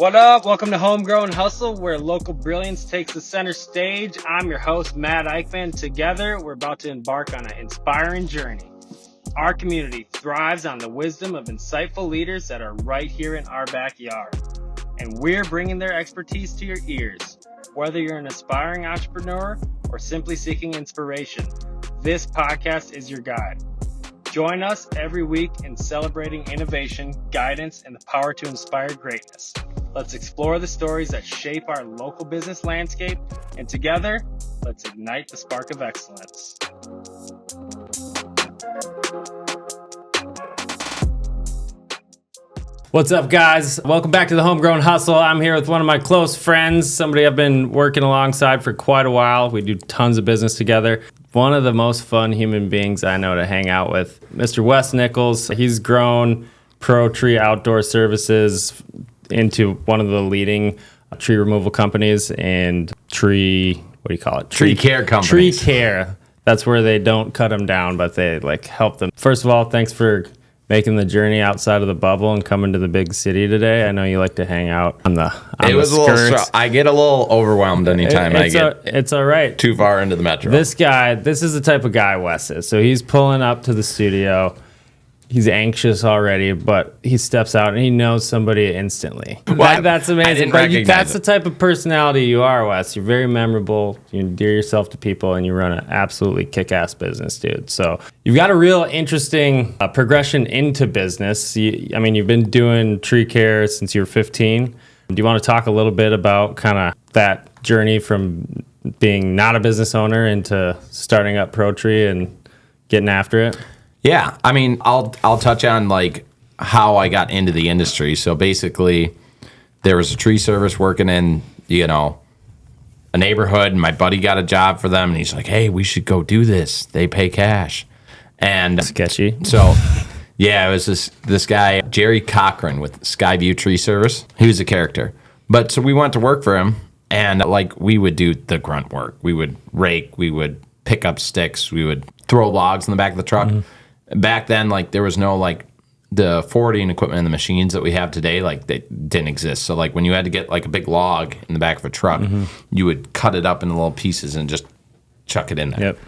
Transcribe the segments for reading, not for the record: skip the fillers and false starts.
What up? Welcome to Homegrown Hustle, where local brilliance takes the center stage. I'm your host, Matt Eickman. Together, we're about to embark on an inspiring journey. Our community thrives on the wisdom of insightful leaders that are right here in our backyard. And we're bringing their expertise to your ears. Whether you're an aspiring entrepreneur or simply seeking inspiration, this podcast is your guide. Join us every week in celebrating innovation, guidance, and the power to inspire greatness. Let's explore the stories that shape our local business landscape, and together, let's ignite the spark of excellence. What's up, guys? Welcome back to the Homegrown Hustle. I'm here with one of my close friends, somebody I've been working alongside for quite a while. We do tons of business together. One of the most fun human beings I know to hang out with, Mr. Wes Nichols. He's grown Pro Tree Outdoor Services into one of the leading tree removal companies and tree care companies. Tree care. That's where they don't cut them down, but they help them. First of all, thanks for making the journey outside of the bubble and coming to the big city today. I know you like to hang out on the skirts. A little I get a little overwhelmed anytime it's all right. Too far into the metro. This is the type of guy Wes is. So he's pulling up to the studio. He's anxious already, but he steps out and he knows somebody instantly. Well, that's amazing. That's the type of personality you are, Wes. You're very memorable. You endear yourself to people, and you run an absolutely kick-ass business, dude. So you've got a real interesting progression into business. You've been doing tree care since you were 15. Do you want to talk a little bit about kind of that journey from being not a business owner into starting up Pro Tree and getting after it? Yeah, I'll touch on how I got into the industry. So basically, there was a tree service working in a neighborhood, and my buddy got a job for them, and he's like, "Hey, we should go do this. They pay cash." And sketchy. So, yeah, it was this guy Jerry Cochran with Skyview Tree Service. He was a character, but so we went to work for him, and we would do the grunt work. We would rake, we would pick up sticks, we would throw logs in the back of the truck. Mm-hmm. Back then, there was no the forwarding equipment and the machines that we have today, they didn't exist. So when you had to get a big log in the back of a truck, mm-hmm. you would cut it up into little pieces and just chuck it in there. Yep.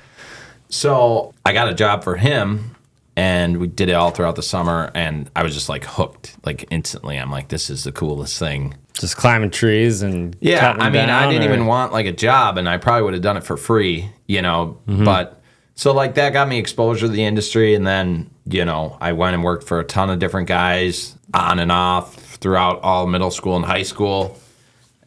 So I got a job for him, and we did it all throughout the summer, and I was just hooked, instantly. I'm like, this is the coolest thing. Just climbing trees and I didn't even want a job, and I probably would have done it for free, mm-hmm. But so that got me exposure to the industry, and then I went and worked for a ton of different guys on and off throughout all middle school and high school,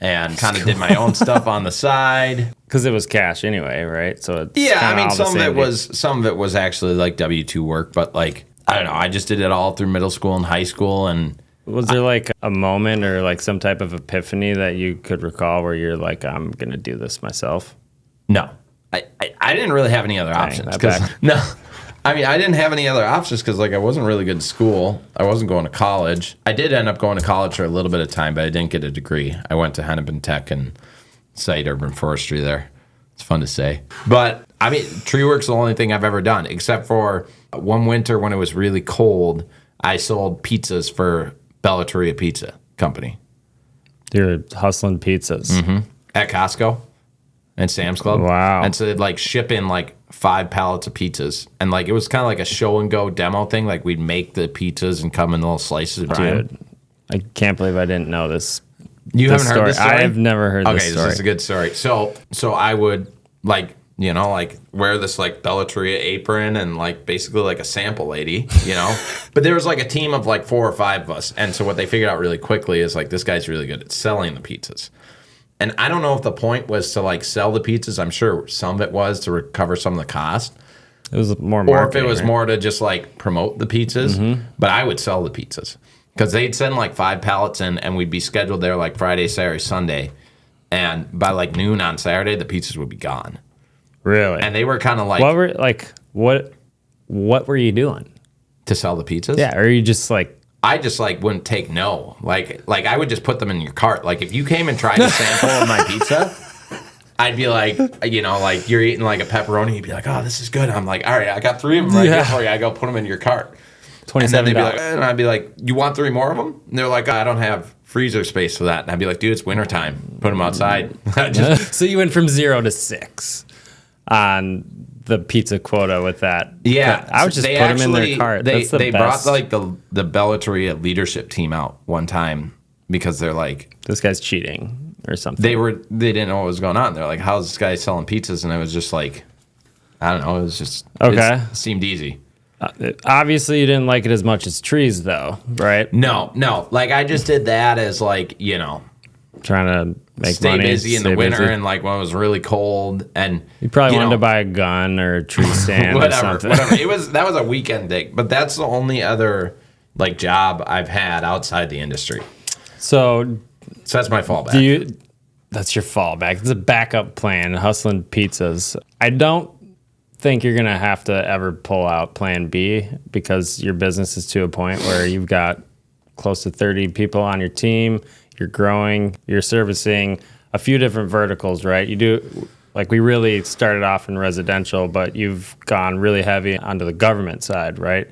and kind of did my own stuff on the side because it was cash anyway, right? So some of it was actually W-2 work, but I don't know, I just did it all through middle school and high school. And was there a moment or some type of epiphany that you could recall where you're I'm gonna do this myself? No. I didn't really have any other options. I didn't have any other options because I wasn't really good at school. I wasn't going to college. I did end up going to college for a little bit of time, but I didn't get a degree. I went to Hennepin Tech and studied urban forestry there. It's fun to say. But tree work's the only thing I've ever done, except for one winter when it was really cold. I sold pizzas for Bellateria Pizza Company. You're hustling pizzas. Mm-hmm. At Costco and Sam's Club. Wow. And so they'd ship in 5 pallets of pizzas. And it was kind of a show and go demo thing. We'd make the pizzas and come in little slices of time. Dude, I can't believe I didn't know this. You haven't heard this story? I have never heard this story. Okay, this is a good story. So I would wear this Bellateria apron and basically a sample lady, But there was a team of 4 or 5 of us. And so what they figured out really quickly is this guy's really good at selling the pizzas. And I don't know if the point was to sell the pizzas. I'm sure some of it was to recover some of the cost. It was more marketing, or if it was more to just promote the pizzas. Mm-hmm. But I would sell the pizzas because they'd send 5 pallets in, and we'd be scheduled there Friday, Saturday, Sunday. And by noon on Saturday, the pizzas would be gone. Really? And they were kind of what were you doing to sell the pizzas? Yeah, or you just I just wouldn't take no. I would just put them in your cart. If you came and tried a sample of my pizza, I'd be you're eating a pepperoni. You'd be like, oh, this is good. I'm all right, I got 3 of them right here for you. I go put them in your cart. $27. And I'd be like, you want 3 more of them? And they're like, I don't have freezer space for that. And I'd be like, dude, it's wintertime. Put them outside. So you went from 0 to 6 on the pizza quota with that. Yeah. I would just put them in their cart. They brought like the Bellatoria leadership team out one time because they're like, this guy's cheating or something. They didn't know what was going on. They're like, how's this guy selling pizzas? And I was just like, I don't know. It was just, okay. It seemed easy. Obviously, you didn't like it as much as trees, though, right? No. Like, I just did that as, like, trying to make stay money. Busy in the winter and, like, when it was really cold. And you probably wanted to buy a gun or a tree stand or something. Whatever. That was a weekend thing. But that's the only other, like, job I've had outside the industry. So that's my fallback. That's your fallback. It's a backup plan, hustling pizzas. I don't think you're going to have to ever pull out plan B because your business is to a point where you've got close to 30 people on your team, you're growing, you're servicing a few different verticals, right? You do, like, we really started off in residential, but you've gone really heavy onto the government side, right?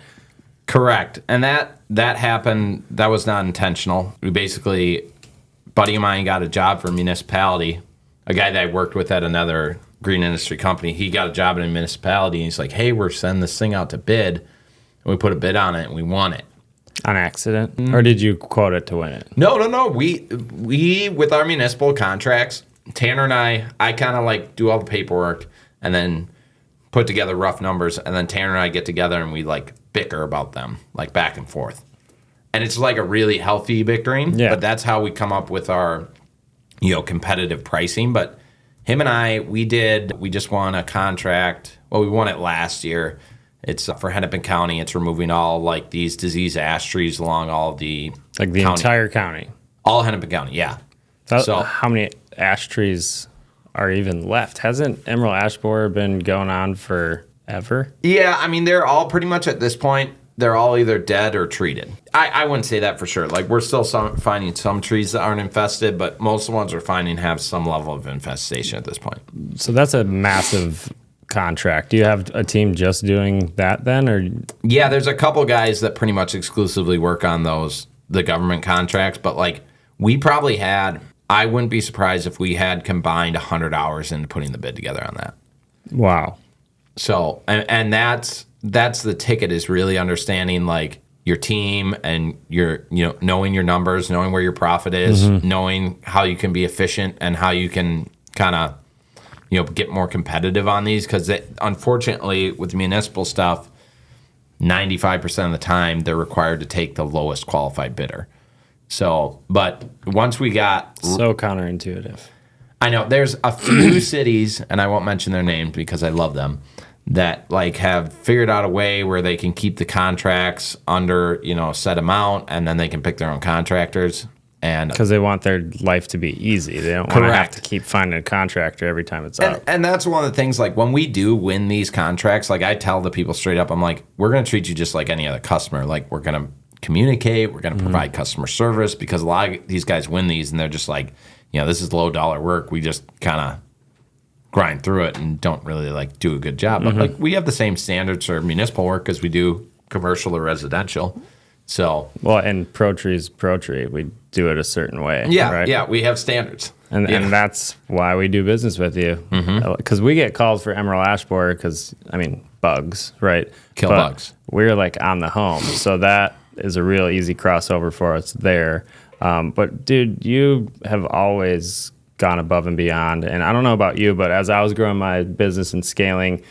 Correct. And that happened, that was not intentional. We basically, buddy of mine got a job for a municipality, a guy that I worked with at another green industry company. He got a job in a municipality, and he's like, hey, we're sending this thing out to bid. And we put a bid on it, and we won it. On accident? Or did you quote it to win it? No. We with our municipal contracts, Tanner and I kind of like do all the paperwork and then put together rough numbers, and then Tanner and I get together and we like bicker about them, like back and forth. And it's like a really healthy bickering, but that's how we come up with our, competitive pricing. But him and I, we just won a contract. Well, we won it last year. It's for Hennepin County. It's removing all like these disease ash trees along all of the like the county. Entire county. All Hennepin County, yeah. So how many ash trees are even left? Hasn't emerald ash borer been going on forever? Yeah, I mean they're all pretty much at this point. They're all either dead or treated. I wouldn't say that for sure. Like we're still finding some trees that aren't infested, but most of the ones we're finding have some level of infestation at this point. So that's a massive contract. Do you have a team just doing that then, or? Yeah, there's a couple guys that pretty much exclusively work on the government contracts, but like we probably had, I wouldn't be surprised if we had combined 100 hours into putting the bid together on that. Wow. So, and that's the ticket, is really understanding like your team and your, knowing your numbers, knowing where your profit is, knowing how you can be efficient and how you can kind of, get more competitive on these. Because unfortunately, with municipal stuff, 95% of the time, they're required to take the lowest qualified bidder. So, but once we got... So counterintuitive. I know. There's a few cities, and I won't mention their names because I love them, that like have figured out a way where they can keep the contracts under, a set amount, and then they can pick their own contractors. And because they want their life to be easy. They don't want to have to keep finding a contractor every time it's up. And that's one of the things, like when we do win these contracts, like I tell the people straight up, I'm like, we're going to treat you just like any other customer. Like we're going to communicate, we're going to provide customer service, because a lot of these guys win these and they're just like, this is low dollar work. We just kind of grind through it and don't really like do a good job. But like we have the same standards for municipal work as we do commercial or residential. So and Pro Tree's Pro Tree. We do it a certain way. Yeah, right? Yeah, we have standards. And that's why we do business with you. Because we get called for emerald ash borer because, bugs, right? Kill bugs. We're like on the home. So that is a real easy crossover for us there. But dude, you have always gone above and beyond. And I don't know about you, but as I was growing my business and scaling,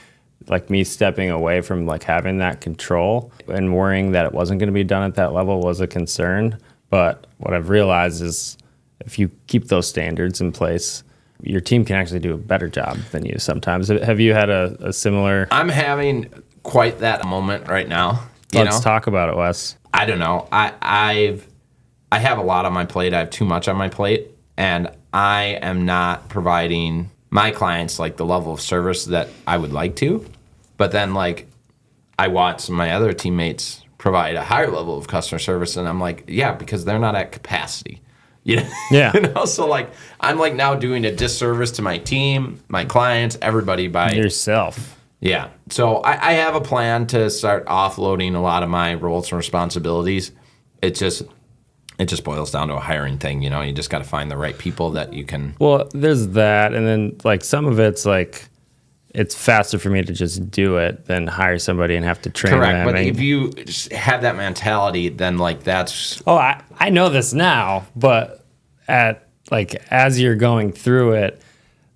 like me stepping away from like having that control and worrying that it wasn't going to be done at that level was a concern. But what I've realized is if you keep those standards in place, your team can actually do a better job than you sometimes. Have you had a similar... I'm having quite that moment right now. Let's talk about it, Wes. I don't know. I have a lot on my plate. I have too much on my plate. And I am not providing my clients like the level of service that I would like to. But then like I watch some of my other teammates provide a higher level of customer service, and I'm like, yeah, because they're not at capacity. Yeah. So like I'm like now doing a disservice to my team, my clients, everybody by yourself. Yeah. So I have a plan to start offloading a lot of my roles and responsibilities. It's it just boils down to a hiring thing. You just got to find the right people that you can. Well, there's that. And then like some of it's like, it's faster for me to just do it than hire somebody and have to train Correct. them. But if you just have that mentality, then like that's. Oh, I know this now, but as you're going through it,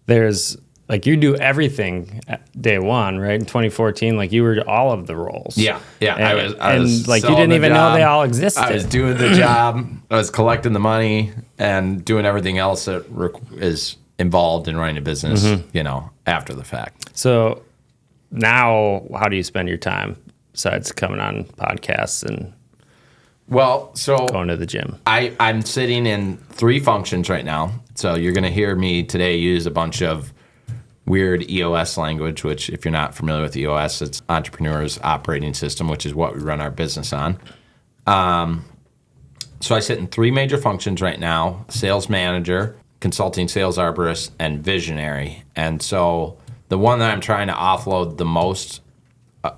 there's like you do everything at day one, right? In 2014, like you were all of the roles. Yeah. And, I was like you didn't even know they all existed. I was doing the job. I was collecting the money and doing everything else that is involved in running a business, after the fact. So now, how do you spend your time besides coming on podcasts and going to the gym? I'm sitting in 3 functions right now. So you're going to hear me today use a bunch of weird EOS language, which if you're not familiar with EOS, it's Entrepreneurial Operating System, which is what we run our business on. So I sit in 3 major functions right now: sales manager, consulting sales arborist, and visionary. And so the one that I'm trying to offload the most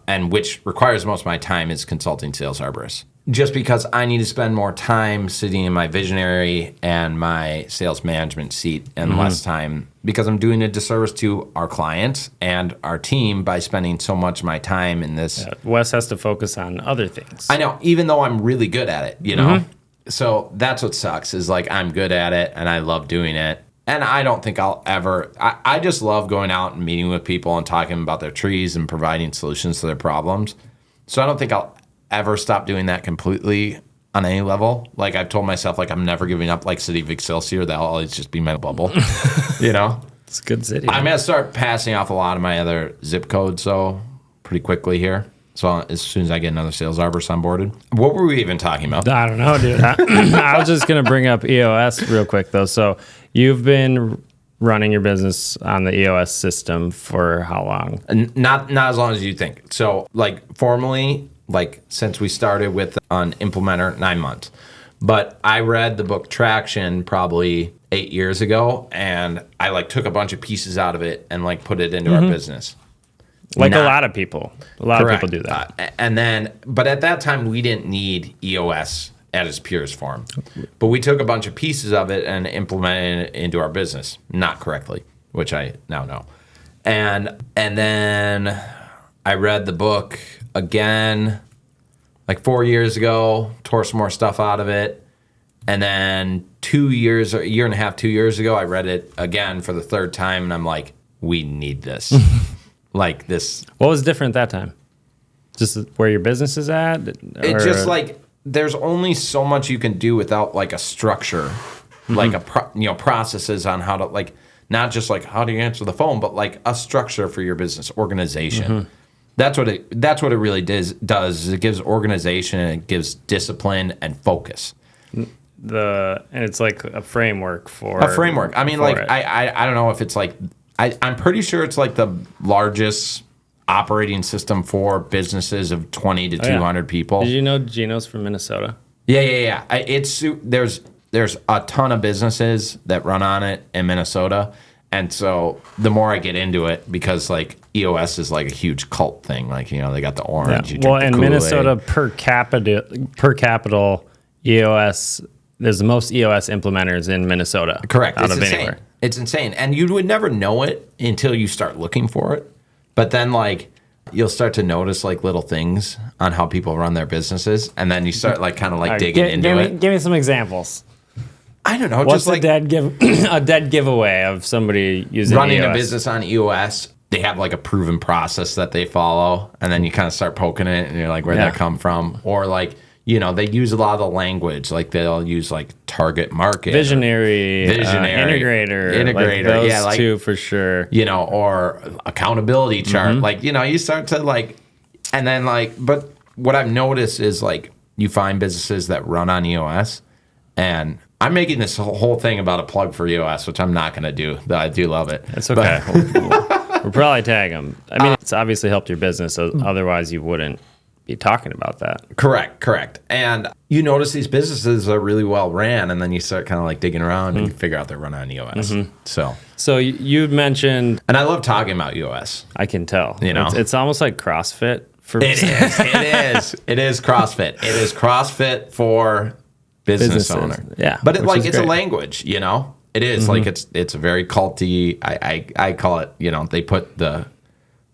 and which requires most of my time is consulting sales arborist. Just because I need to spend more time sitting in my visionary and my sales management seat and less time because I'm doing a disservice to our clients and our team by spending so much of my time in this. Yeah, Wes has to focus on other things. I know, even though I'm really good at it, So that's what sucks is like I'm good at it and I love doing it. And I don't think I'll ever, I just love going out and meeting with people and talking about their trees and providing solutions to their problems. So I don't think I'll ever stop doing that completely on any level. Like I've told myself, like I'm never giving up like City of Excelsior. That'll always just be my bubble, It's a good city. I'm going to start passing off a lot of my other zip codes, pretty quickly here. So as soon as I get another sales arborist onboarded. What were we even talking about? I don't know, dude. I was just going to bring up EOS real quick, though. So you've been running your business on the EOS system for how long? Not as long as you think. So like formally, like since we started with an implementer, 9 months. But I read the book Traction probably 8 years ago, and I like took a bunch of pieces out of it and like put it into our business. Like a lot of people. A lot Correct. of people do that. But at that time, we didn't need EOS at its purest form. But we took a bunch of pieces of it and implemented it into our business, not correctly, which I now know. And then I read the book again, like 4 years ago, tore some more stuff out of it. And then 2 years, or a year and a half, 2 years ago, I read it again for the third time, and I'm like, we need this. Like this. What was different that time? Just where your business is at? It's just like there's only so much you can do without like a structure, like processes on how to like not just like how do you answer the phone, but like a structure for your business organization. That's what it really does. It gives organization and it gives discipline and focus. And it's like a framework for a framework. I mean, like I don't know if it's like. I'm pretty sure it's like the largest operating system for businesses of 20 to 200 people. Did you know Gino's from Minnesota? Yeah. There's a ton of businesses that run on it in Minnesota. And so the more I get into it, because like EOS is like a huge cult thing. Like, they got the orange. Yeah. Well, in Minnesota per capita EOS, there's the most EOS implementers in Minnesota. Correct. Out it's of insane. anywhere. It's insane. And you would never know it until you start looking for it. But then like you'll start to notice like little things on how people run their businesses. And then you start like kind of like digging into it. Give me some examples. I don't know. What's just like a dead giveaway of somebody using running EOS? a business on EOS. They have like a proven process that they follow. And then you kind of start poking it and you're like, where'd that come from? Or like, they use a lot of the language. Like they'll use like target market, visionary, integrator, like those two for sure. Or accountability chart. Like you start to like, and then like. But what I've noticed is like you find businesses that run on EOS, and I'm making this whole thing about a plug for EOS, which I'm not going to do. Though I do love it. It's okay. We'll probably tag them. I mean, it's obviously helped your business. So otherwise, you wouldn't be talking about that. Correct. And you notice these businesses are really well ran, and then you start kind of like digging around and you figure out they're running on EOS. So you mentioned, and I love talking about EOS. I can tell. It's almost like CrossFit for it is CrossFit. It is CrossFit for business Businesses. owner. Yeah, But which is it's a great. language, you know? It is like it's a very culty. I call it, you know, they put the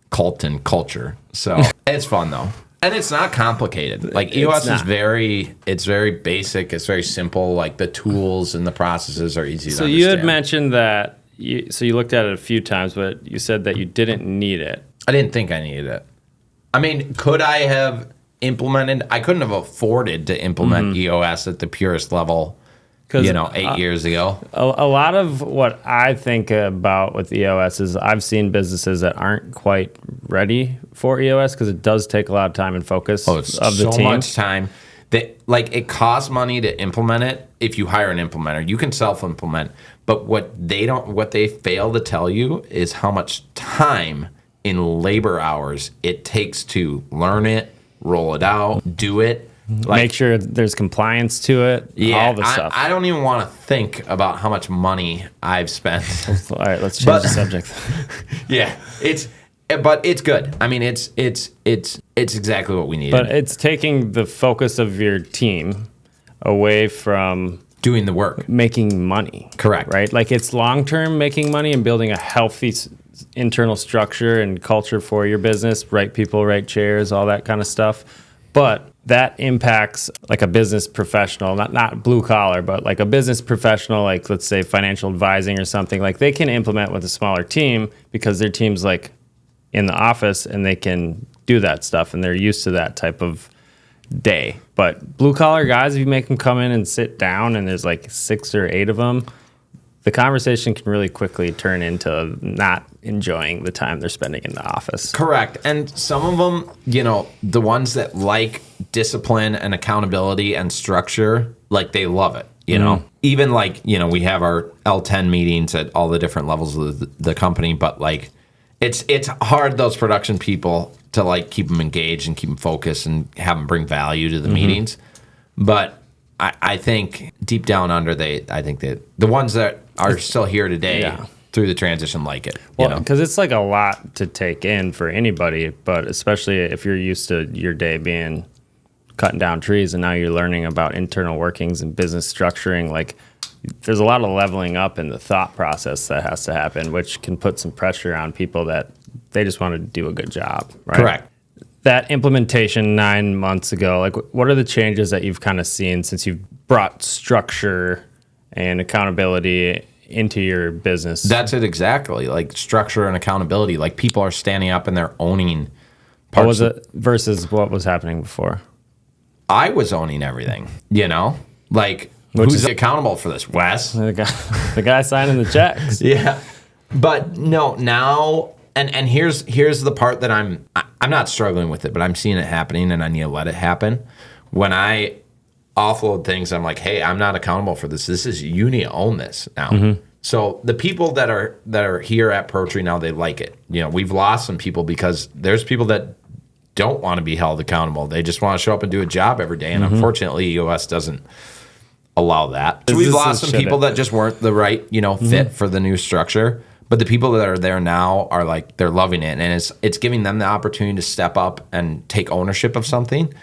cult in culture. So it's fun though. And it's not complicated. Like EOS is very basic. It's very simple. Like the tools and the processes are easy to So understand. you had mentioned that you looked at it a few times, but you said that you didn't need it. I didn't think I needed it. I mean, could I have implemented? I couldn't have afforded to implement EOS at the purest level, 'Cause, 8 years ago. A lot of what I think about with EOS is I've seen businesses that aren't quite ready for EOS because it does take a lot of time and focus Oh, it's of the so team. much time that it costs money to implement it. If you hire an implementer, you can self-implement. But what they fail to tell you is how much time in labor hours it takes to learn it, roll it out, do it. Make sure there's compliance to it, all the stuff. I don't even want to think about how much money I've spent. All right, let's change the subject. Yeah, but it's good. I mean, it's exactly what we need. But it's taking the focus of your team away from doing the work. making money. Correct. Right? Like it's long-term making money and building a healthy internal structure and culture for your business, right people, right chairs, all that kind of stuff. But that impacts like a business professional, not blue collar, but like a business professional, like let's say financial advising or something, like they can implement with a smaller team because their team's like in the office and they can do that stuff and they're used to that type of day. But blue collar guys, if you make them come in and sit down and there's like 6 or 8 of them, the conversation can really quickly turn into not enjoying the time they're spending in the office. Correct. And some of them, the ones that like discipline and accountability and structure, like they love it, Even like, we have our L10 meetings at all the different levels of the company, but like it's hard, those production people, to like keep them engaged and keep them focused and have them bring value to the meetings. But I think deep down under, I think that the ones that are still here today through the transition like it. Well, because it's like a lot to take in for anybody, but especially if you're used to your day being cutting down trees and now you're learning about internal workings and business structuring, like there's a lot of leveling up in the thought process that has to happen, which can put some pressure on people that they just want to do a good job, right? Correct. That implementation 9 months ago, like what are the changes that you've kind of seen since you've brought structure and accountability into your business? That's it exactly. Like structure and accountability. Like people are standing up and they're owning parts. What was it versus what was happening before? I was owning everything, Like, who's accountable for this? Wes? The guy signing the checks. Yeah. But no, now... And here's the part that I'm not struggling with it, but I'm seeing it happening, and I need to let it happen. When I offload things, I'm like, hey, I'm not accountable for this. You need to own this now. So the people that are here at ProTree now, they like it. We've lost some people because there's people that don't want to be held accountable. They just want to show up and do a job every day, and unfortunately, EOS doesn't allow that. So we've lost some people that just weren't the right fit for the new structure. But the people that are there now are like, they're loving it. And it's giving them the opportunity to step up and take ownership of something.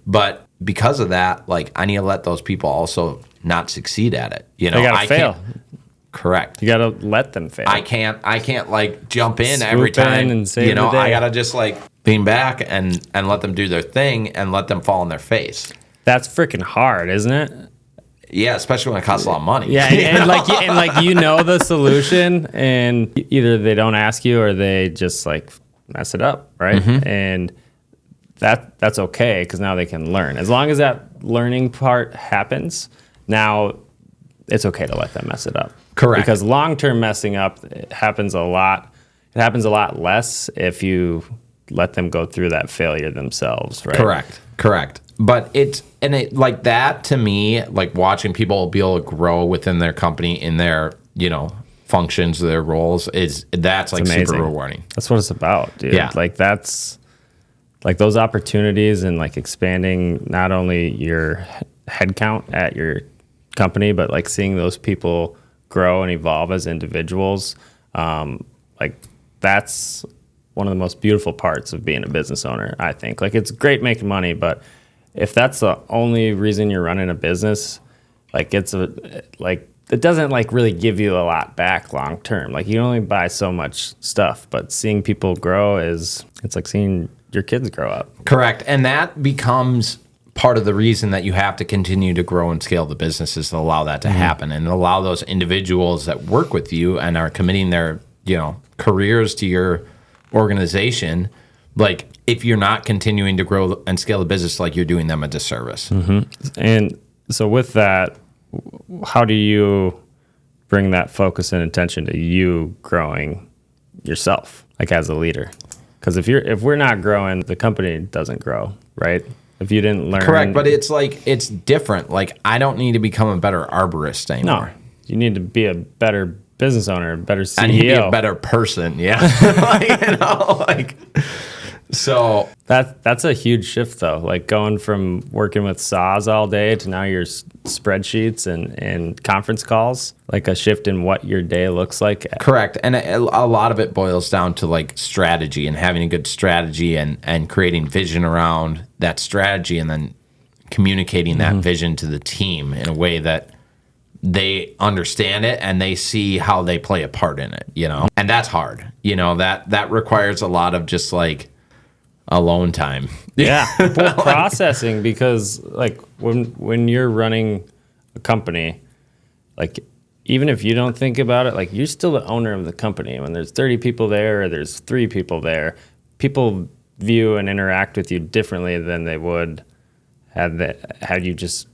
But because of that, like, I need to let those people also not succeed at it. They gotta fail. Correct. You gotta let them fail. I can't like jump in Swoop every time. and save the day. I gotta just like lean back and let them do their thing and let them fall on their face. That's freaking hard, isn't it? Yeah, especially when it costs a lot of money. Yeah, and like the solution, and either they don't ask you or they just like mess it up, right? And that's okay because now they can learn. As long as that learning part happens, now it's okay to let them mess it up. Correct. Because long-term messing up happens a lot. It happens a lot less if you let them go through that failure themselves, right? Correct. But it like that to me, like watching people be able to grow within their company in their, functions, their roles that's like amazing. super rewarding. That's what it's about, dude. Yeah. Like that's like those opportunities and like expanding not only your headcount at your company, but like seeing those people grow and evolve as individuals. Like that's one of the most beautiful parts of being a business owner, I think. Like it's great making money, but if that's the only reason you're running a business, like it doesn't like really give you a lot back long term. Like you only buy so much stuff, but seeing people grow it's like seeing your kids grow up. Correct. And that becomes part of the reason that you have to continue to grow and scale the business is to allow that to happen and allow those individuals that work with you and are committing their, careers to your organization. Like if you're not continuing to grow and scale the business, like you're doing them a disservice. And so with that, how do you bring that focus and attention to you growing yourself, like as a leader? Because if we're not growing, the company doesn't grow, right? If you didn't learn. Correct, but it's different. Like I don't need to become a better arborist anymore. No, you need to be a better business owner, a better CEO. I need to be a better person, yeah. So that's a huge shift though. Like going from working with saws all day to now your spreadsheets and conference calls, like a shift in what your day looks like. Correct. And a lot of it boils down to like strategy and having a good strategy and creating vision around that strategy and then communicating that vision to the team in a way that they understand it and they see how they play a part in it, And that's hard. That requires a lot of just like alone time. Yeah, processing, because like when you're running a company, like even if you don't think about it, like you're still the owner of the company. When there's 30 people there or there's 3 people there, people view and interact with you differently than they would had you just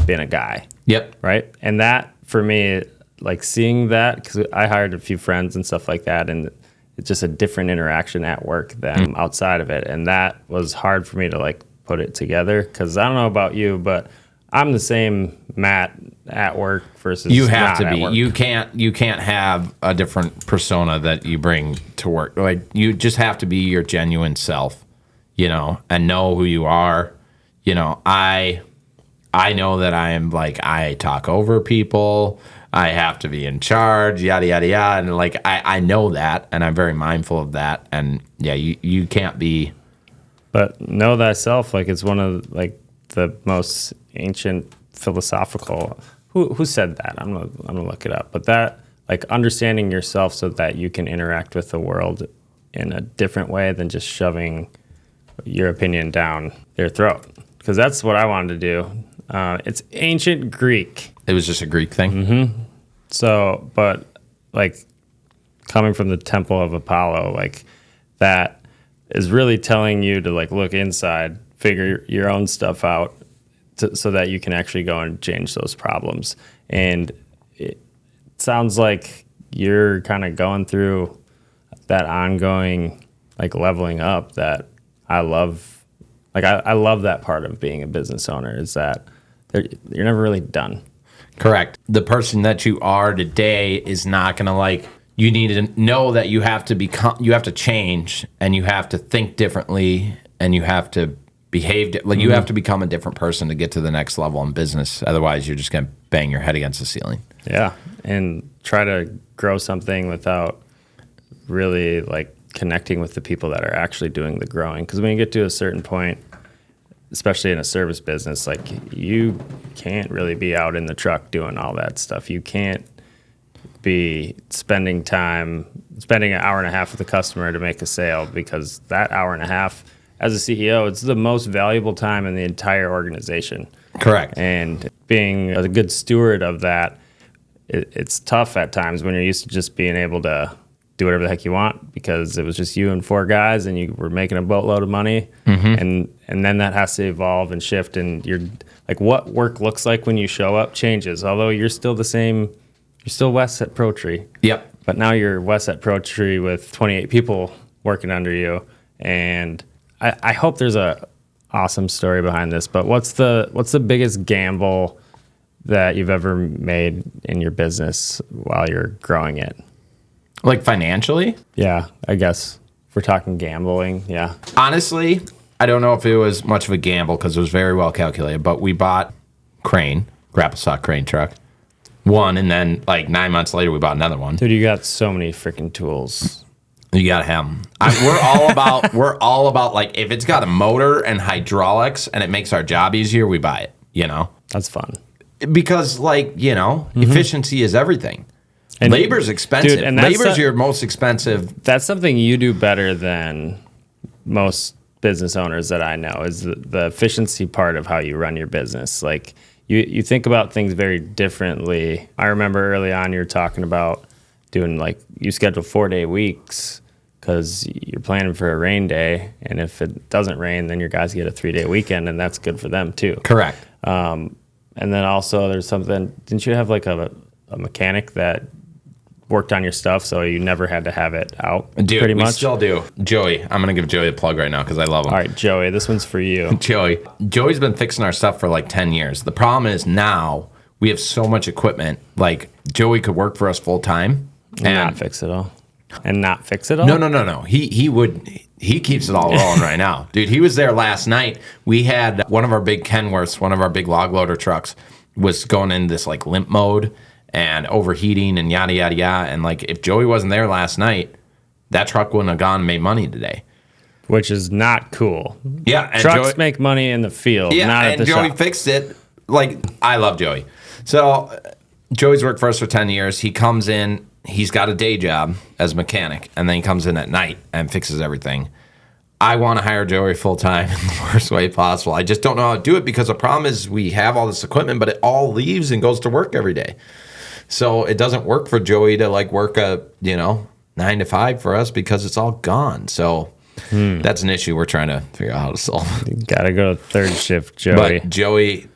been a guy. Yep. Right? And that for me, like seeing that, because I hired a few friends and stuff like that, and it's just a different interaction at work than outside of it. And that was hard for me to like put it together, because I don't know about you, but I'm the same Matt at work versus you have not to be. At work. You can't have a different persona that you bring to work. Like you just have to be your genuine self, and know who you are. I know that I am like I talk over people. I have to be in charge, yada, yada, yada. And like, I know that, and I'm very mindful of that. And yeah, you can't be. But know thyself, like it's one of like the most ancient philosophical, who said that? I'm gonna look it up. But that, like understanding yourself so that you can interact with the world in a different way than just shoving your opinion down their throat. Because that's what I wanted to do. It's ancient Greek. It was just a Greek thing. So, but like coming from the Temple of Apollo, like that is really telling you to like look inside, figure your own stuff out, so that you can actually go and change those problems. And it sounds like you're kind of going through that ongoing like leveling up that I love. Like I love that part of being a business owner, is that you're never really done. Correct. The person that you are today is not going to like, you need to know that you have to change, and you have to think differently, and you have to behave, you have to become a different person to get to the next level in business. Otherwise you're just going to bang your head against the ceiling. Yeah. And try to grow something without really like connecting with the people that are actually doing the growing. Because when you get to a certain point, especially in a service business, like you can't really be out in the truck doing all that stuff. You can't be spending an hour and a half with the customer to make a sale, because that hour and a half as a CEO, it's the most valuable time in the entire organization. Correct. And being a good steward of that, it's tough at times when you're used to just being able to do whatever the heck you want, because it was just you and 4 guys and you were making a boatload of money. And then that has to evolve and shift, and you're like, what work looks like when you show up changes. Although you're still the same, you're still Wes at ProTree. Yep. But now you're Wes at ProTree with 28 people working under you. And I hope there's a awesome story behind this, but what's the biggest gamble that you've ever made in your business while you're growing it? Like financially? Yeah, I guess if we're talking gambling, yeah. Honestly, I don't know if it was much of a gamble, because it was very well calculated, but we bought grapple saw crane truck. One, and then like 9 months later we bought another one. Dude, you got so many freaking tools. You gotta have them. We're all about like, if it's got a motor and hydraulics and it makes our job easier, we buy it. That's fun. because efficiency is everything. And labor's expensive. Dude, and labor's your most expensive. That's something you do better than most business owners that I know, is the efficiency part of how you run your business. Like you think about things very differently. I remember early on you were talking about doing you schedule 4-day weeks because you're planning for a rain day, and if it doesn't rain, then your guys get a 3-day weekend, and that's good for them too. Correct. And then also there's something. Didn't you have a mechanic that worked on your stuff, so you never had to have it out? Dude, pretty much. We still do. Joey, I'm gonna give Joey a plug right now because I love him. All right, Joey, this one's for you. Joey's been fixing our stuff for 10 years. The problem is now we have so much equipment. Joey could work for us full time and not fix it all. And not fix it all? No. He keeps it all rolling right now. Dude, he was there last night. We had one of our big Kenworths, one of our big log loader trucks, was going in this limp mode and overheating and yada, yada, yada. And if Joey wasn't there last night, that truck wouldn't have gone and made money today. Which is not cool. Yeah. And trucks make money in the field, not at the shop. And Joey fixed it. I love Joey. So Joey's worked for us for 10 years. He comes in, he's got a day job as a mechanic, and then he comes in at night and fixes everything. I want to hire Joey full time in the worst way possible. I just don't know how to do it because the problem is we have all this equipment, but it all leaves and goes to work every day. So it doesn't work for Joey to work a 9 to 5 for us because it's all gone. So that's an issue we're trying to figure out how to solve. You gotta go to third shift, Joey. But Joey,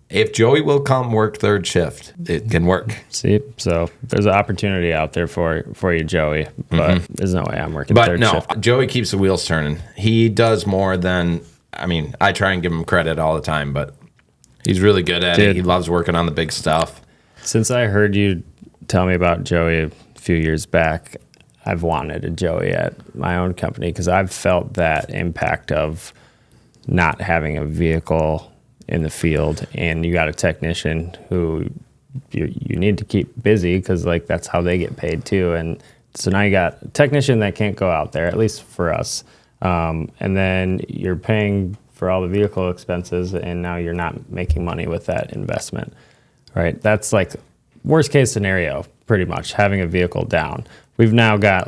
if Joey will come work third shift, it can work. See, so there's an opportunity out there for you, Joey. But there's no way I'm working third shift. But no, Joey keeps the wheels turning. He does more than. I try and give him credit all the time, but he's really good at it. He loves working on the big stuff. Since I heard you tell me about Joey a few years back, I've wanted a Joey at my own company because I've felt that impact of not having a vehicle in the field, and you got a technician who you need to keep busy because that's how they get paid too. And so now you got a technician that can't go out there, at least for us. And then you're paying for all the vehicle expenses, and now you're not making money with that investment. Right, that's worst case scenario, pretty much, having a vehicle down. We've now got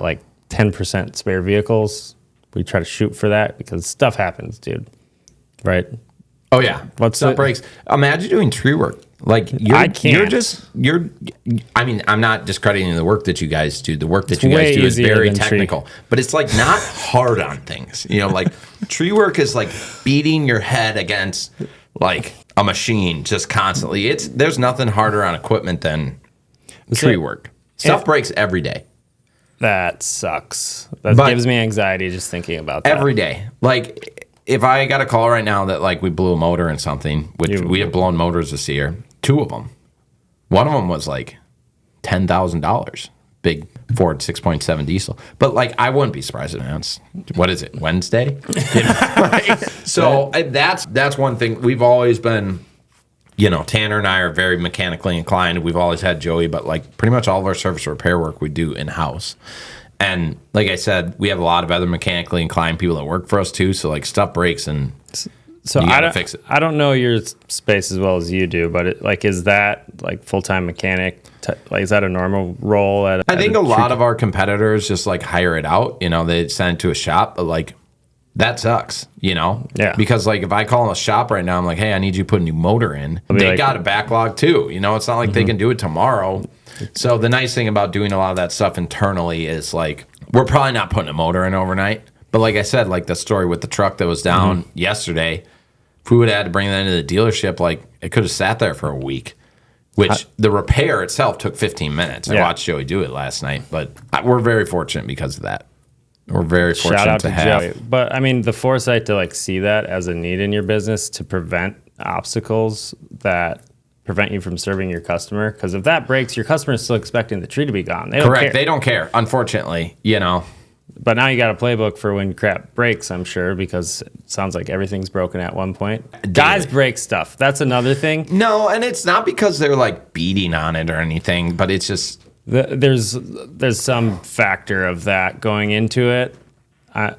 10% spare vehicles. We try to shoot for that because stuff happens, dude. Right? Oh yeah, stuff breaks. Imagine doing tree work. I can't. I'm not discrediting the work that you guys do. The work that you guys do is very technical, but it's not hard on things. Tree work is beating your head against a machine just constantly. There's nothing harder on equipment than tree work. Stuff breaks every day. That sucks. That gives me anxiety just thinking about that. Every day. If I got a call right now that we blew a motor in something, which we have blown motors this year, 2 of them. One of them was $10,000. Big Ford 6.7 diesel. But I wouldn't be surprised if it's, what is it, Wednesday? So that's one thing. We've always been, Tanner and I are very mechanically inclined. We've always had Joey, but pretty much all of our service repair work we do in-house. And like I said, we have a lot of other mechanically inclined people that work for us too. So stuff breaks and so you gotta fix it. I don't know your space as well as you do, but is that full-time mechanic? Is that a normal role? I think a lot of our competitors just hire it out. They send it to a shop, but that sucks. Yeah. Because if I call a shop right now, I'm hey, I need you to put a new motor in. They got a backlog too. It's not they can do it tomorrow. So the nice thing about doing a lot of that stuff internally is we're probably not putting a motor in overnight. But like I said, the story with the truck that was down yesterday, if we would have had to bring that into the dealership, it could have sat there for a week, which the repair itself took 15 minutes. I watched Joey do it last night, but we're very fortunate because of that. We're very fortunate Shout out to have. Joey. But the foresight to see that as a need in your business to prevent obstacles that prevent you from serving your customer. Because if that breaks, your customer is still expecting the tree to be gone. They don't care. They don't care, unfortunately, But now you got a playbook for when crap breaks, I'm sure, because it sounds like everything's broken at one point. Guys break stuff. That's another thing. No, and it's not because they're beating on it or anything, but it's just there's some factor of that going into it. I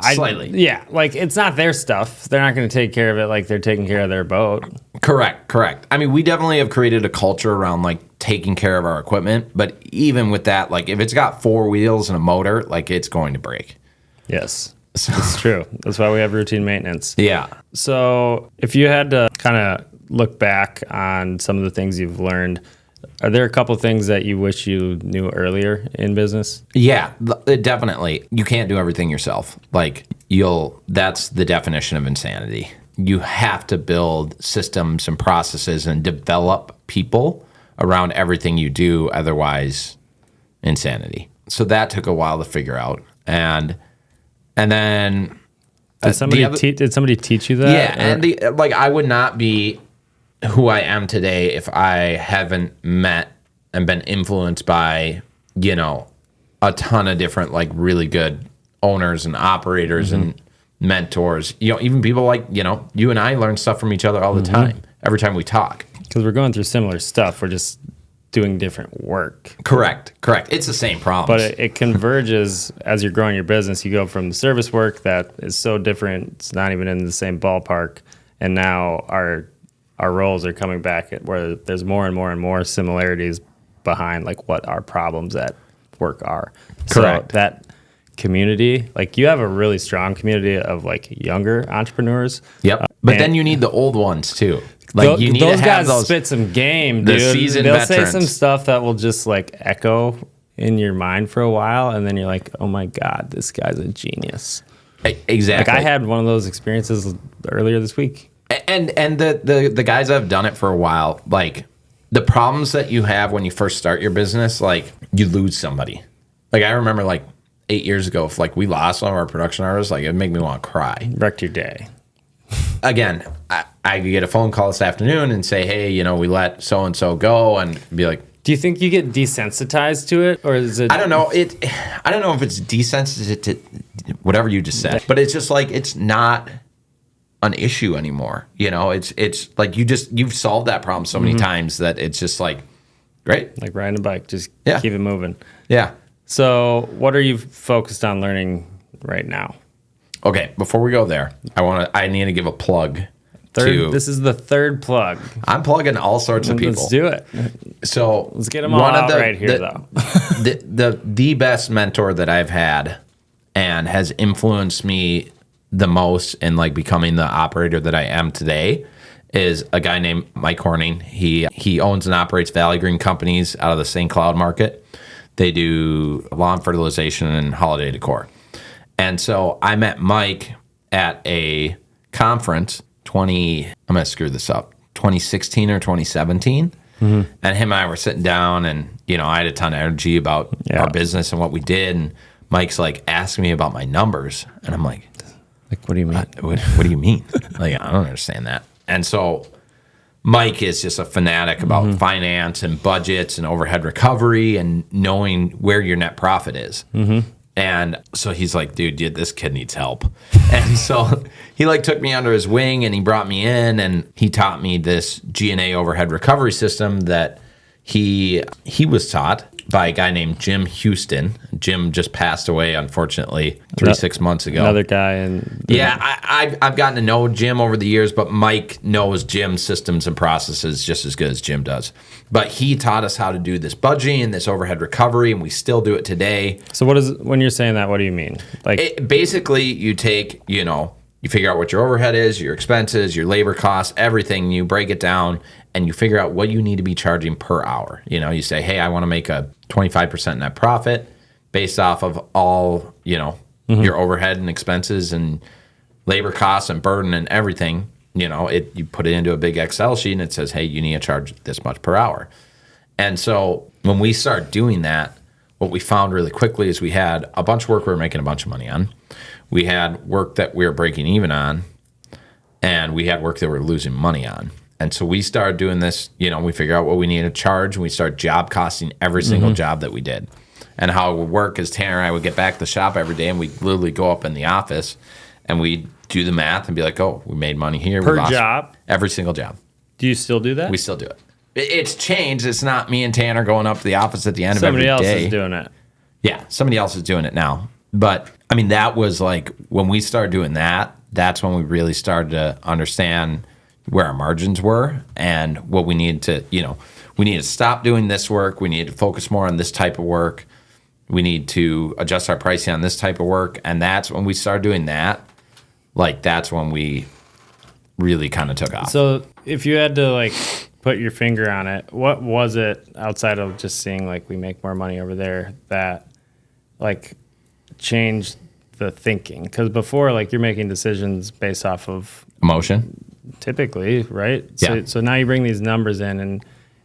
Slightly. Yeah, like it's not their stuff. They're not going to take care of it like they're taking care of their boat. Correct. I mean, we definitely have created a culture around like taking care of our equipment, but even with that, like if it's got 4 wheels and a motor, like it's going to break. Yes, it's true. That's why we have routine maintenance. Yeah. So if you had to kind of look back on some of the things you've learned, are there a couple things that you wish you knew earlier in business? Yeah, definitely. You can't do everything yourself. Like that's the definition of insanity. You have to build systems and processes and develop people around everything you do. Otherwise, insanity. So that took a while to figure out. And then did somebody teach you that? Yeah, and I would not be who I am today if I haven't met and been influenced by, a ton of different like really good owners and operators and mentors. Even people like, you and I learn stuff from each other all the time, every time we talk. Because we're going through similar stuff. We're just doing different work. Correct. It's the same problem. But it converges as you're growing your business. You go from the service work that is so different, it's not even in the same ballpark, and now our roles are coming back where there's more and more and more similarities behind like what our problems at work are. Correct. So that community, like you have a really strong community of like younger entrepreneurs. Yep. But then you need the old ones too. Like you need those to have guys spit some game, the dude. seasoned They'll veterans. say some stuff that will just like echo in your mind for a while, and then you're like, oh my God, this guy's a genius. Exactly. Like I had one of those experiences earlier this week. And the guys that have done it for a while, like the problems that you have when you first start your business, like you lose somebody. Like I remember like 8 years ago, if like we lost one of our production artists, like it'd make me want to cry. Wrecked your day. Again, I could get a phone call this afternoon and say, hey, we let so-and-so go, and be like, do you think you get desensitized to it, or is it? I don't know. I don't know if it's desensitized to whatever you just said, but it's just like it's not an issue anymore. It's like you've solved that problem so many times that it's just like great. Like riding a bike, just Yeah. keep it moving. Yeah. So, what are you focused on learning right now? Okay, before we go there, I need to give a plug. This is the third plug. I'm plugging all sorts of people. Let's do it. So let's get them all out right here, though. the best mentor that I've had and has influenced me the most in like becoming the operator that I am today is a guy named Mike Horning. He owns and operates Valley Green Companies out of the St. Cloud market. They do lawn fertilization and holiday decor. And so I met Mike at a conference, I'm going to screw this up, 2016 or 2017. And him and I were sitting down, and, I had a ton of energy about our business and what we did. And Mike's like asking me about my numbers. And I'm like, what do you mean? What do you mean? Like, I don't understand that. And so Mike is just a fanatic about finance and budgets and overhead recovery and knowing where your net profit is. And so he's like, dude, this kid needs help. And so he like took me under his wing, and he brought me in, and he taught me this G&A overhead recovery system that he was taught by a guy named Jim Houston. Jim just passed away, unfortunately, 6 months ago. Another guy. I've gotten to know Jim over the years, but Mike knows Jim's systems and processes just as good as Jim does. But he taught us how to do this budgeting and this overhead recovery, and we still do it today. So when you're saying that, what do you mean? Like basically, you take, you figure out what your overhead is, your expenses, your labor costs, everything. You break it down, and you figure out what you need to be charging per hour. You say, hey, I want to make a 25% net profit based off of all, your overhead and expenses and labor costs and burden and everything. You put it into a big Excel sheet, and it says, hey, you need to charge this much per hour. And so when we start doing that, what we found really quickly is we had a bunch of work we were making a bunch of money on. We had work that we were breaking even on, and we had work that we were losing money on. And so we started doing this, we figure out what we need to charge, and we start job costing every single job that we did. And how it would work is Tanner and I would get back to the shop every day, and we'd literally go up in the office, and we'd do the math and be like, oh, we made money here. Per job? Every single job. Do you still do that? We still do it. It's changed. It's not me and Tanner going up to the office at the end of every day. Somebody else is doing it. Yeah, somebody else is doing it now. But I mean, that was like when we started doing that, that's when we really started to understand where our margins were and what we needed to, we need to stop doing this work. We need to focus more on this type of work. We need to adjust our pricing on this type of work. And that's when we started doing that. Like, that's when we really kind of took off. So if you had to like put your finger on it, what was it outside of just seeing like we make more money over there that like changed the thinking? Because before, like, you're making decisions based off of emotion, typically, right? Yeah. So now you bring these numbers in, and